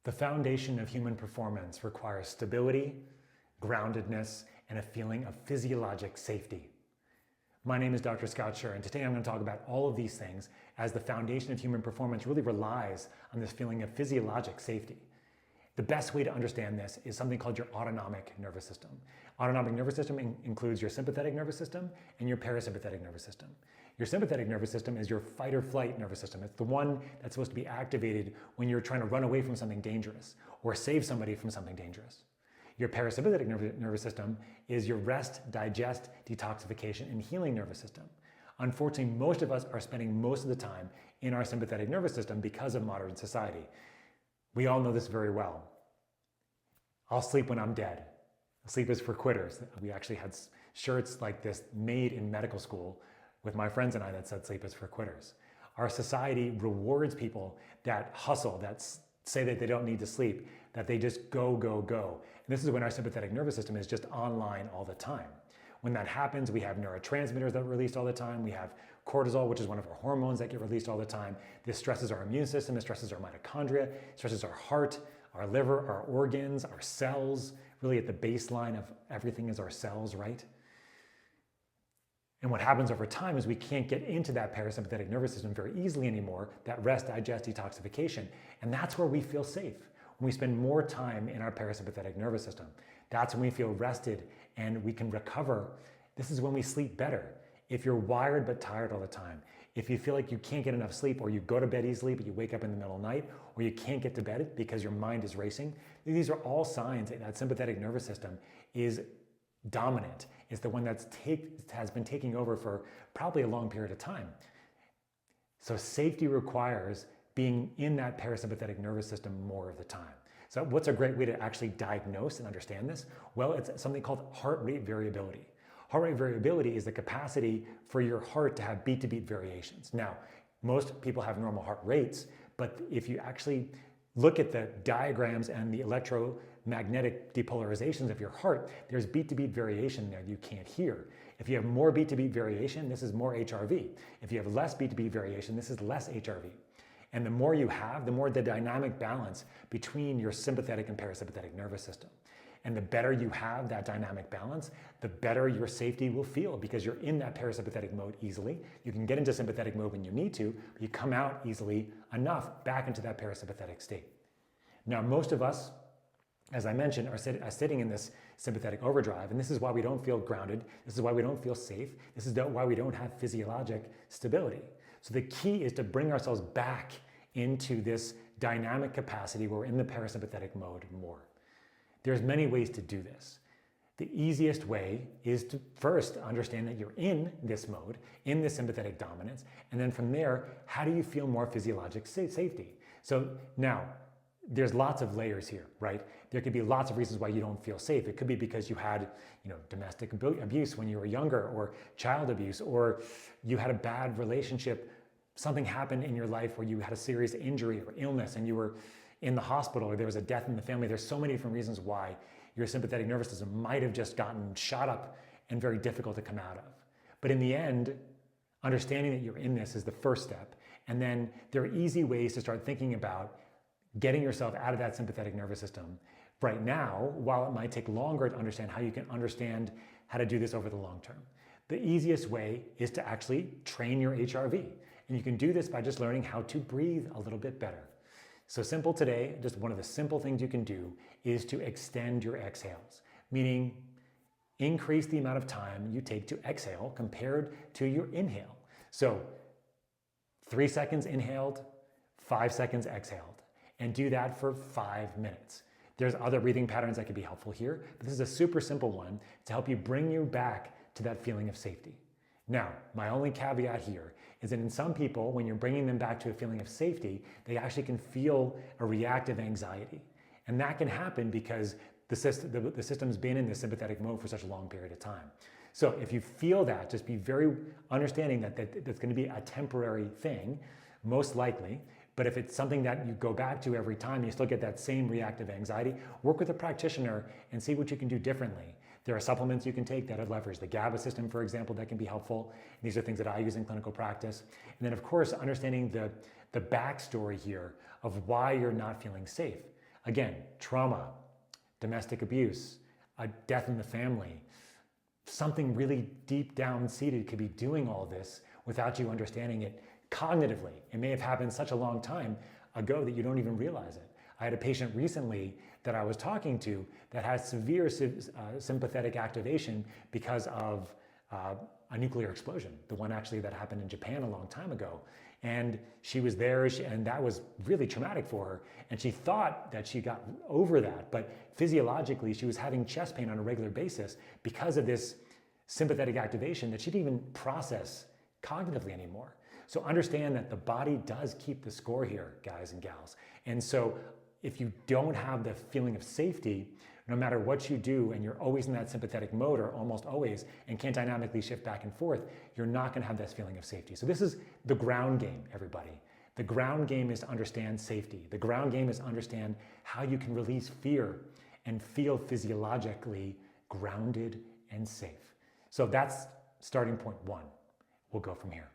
The foundation of human performance requires stability, groundedness, and a feeling of physiologic safety. My name is Dr. Scott Scher, and today I'm going to talk about all of these things as the foundation of human performance really relies on this feeling of physiologic safety. The best way to understand this is something called your autonomic nervous system. Autonomic nervous system includes your sympathetic nervous system and your parasympathetic nervous system. Your sympathetic nervous system is your fight or flight nervous system. It's the one that's supposed to be activated when you're trying to run away from something dangerous or save somebody from something dangerous. Your parasympathetic nervous system is your rest, digest, detoxification, and healing nervous system. Unfortunately, most of us are spending most of the time in our sympathetic nervous system because of modern society. We all know this very well. I'll sleep when I'm dead. Sleep is for quitters. We actually had shirts like this made in medical school with my friends and I that said sleep is for quitters. Our society rewards people that hustle, that say that they don't need to sleep, that they just go, go, go. And this is when our sympathetic nervous system is just online all the time. When that happens, we have neurotransmitters that are released all the time. We have cortisol, which is one of our hormones that get released all the time. This stresses our immune system, it stresses our mitochondria, it stresses our heart, our liver, our organs, our cells. Really at the baseline of everything is our cells, right? And what happens over time is we can't get into that parasympathetic nervous system very easily anymore, that rest, digest, detoxification. And that's where we feel safe. When we spend more time in our parasympathetic nervous system, that's when we feel rested and we can recover. This is when we sleep better. If you're wired but tired all the time, if you feel like you can't get enough sleep, or you go to bed easily but you wake up in the middle of the night, or you can't get to bed because your mind is racing, these are all signs that sympathetic nervous system is dominant. It's the one that has been taking over for probably a long period of time. So safety requires being in that parasympathetic nervous system more of the time. So what's a great way to actually diagnose and understand this? Well, it's something called heart rate variability. Heart rate variability is the capacity for your heart to have beat-to-beat variations. Now, most people have normal heart rates, but if you actually look at the diagrams and the electromagnetic depolarizations of your heart, there's beat-to-beat variation there you can't hear. If you have more beat-to-beat variation, this is more HRV. If you have less beat-to-beat variation, this is less HRV. And the more you have, the more the dynamic balance between your sympathetic and parasympathetic nervous system. And the better you have that dynamic balance, the better your safety will feel because you're in that parasympathetic mode easily. You can get into sympathetic mode when you need to, but you come out easily enough back into that parasympathetic state. Now, most of us, as I mentioned, are sitting in this sympathetic overdrive, and this is why we don't feel grounded. This is why we don't feel safe. This is why we don't have physiologic stability. So the key is to bring ourselves back into this dynamic capacity where we're in the parasympathetic mode more. There's many ways to do this. The easiest way is to first understand that you're in this mode, in this sympathetic dominance, and then from there, how do you feel more physiologic safety? So now, there's lots of layers here, right? There could be lots of reasons why you don't feel safe. It could be because you had, domestic abuse when you were younger, or child abuse, or you had a bad relationship. Something happened in your life where you had a serious injury or illness and you were in the hospital, or there was a death in the family. There's so many different reasons why your sympathetic nervous system might have just gotten shot up and very difficult to come out of. But in the end, understanding that you're in this is the first step. And then there are easy ways to start thinking about getting yourself out of that sympathetic nervous system right now, while it might take longer to understand how you can understand how to do this over the long term. The easiest way is to actually train your HRV. And you can do this by just learning how to breathe a little bit better. So simple today, just one of the simple things you can do is to extend your exhales, meaning increase the amount of time you take to exhale compared to your inhale. So 3 seconds inhaled, 5 seconds exhaled, and do that for 5 minutes. There's other breathing patterns that can be helpful here, but this is a super simple one to help you bring you back to that feeling of safety. Now, my only caveat here is that in some people, when you're bringing them back to a feeling of safety, they actually can feel a reactive anxiety. And that can happen because the system's been in this sympathetic mode for such a long period of time. So if you feel that, just be very understanding that that's going to be a temporary thing, most likely. But if it's something that you go back to every time, you still get that same reactive anxiety, work with a practitioner and see what you can do differently. There are supplements you can take that leverage the GABA system, for example, that can be helpful. These are things that I use in clinical practice. And then, of course, understanding the backstory here of why you're not feeling safe. Again, trauma, domestic abuse, a death in the family, something really deep down seated could be doing all this without you understanding it cognitively. It may have happened such a long time ago that you don't even realize it. I had a patient recently that I was talking to that had severe sympathetic activation because of a nuclear explosion, the one actually that happened in Japan a long time ago. And she was there, and that was really traumatic for her. And she thought that she got over that, but physiologically, she was having chest pain on a regular basis because of this sympathetic activation that she didn't even process cognitively anymore. So understand that the body does keep the score here, guys and gals. And so if you don't have the feeling of safety, no matter what you do, and you're always in that sympathetic mode, or almost always, and can't dynamically shift back and forth, you're not gonna have this feeling of safety. So this is the ground game, everybody. The ground game is to understand safety. The ground game is to understand how you can release fear and feel physiologically grounded and safe. So that's starting point one. We'll go from here.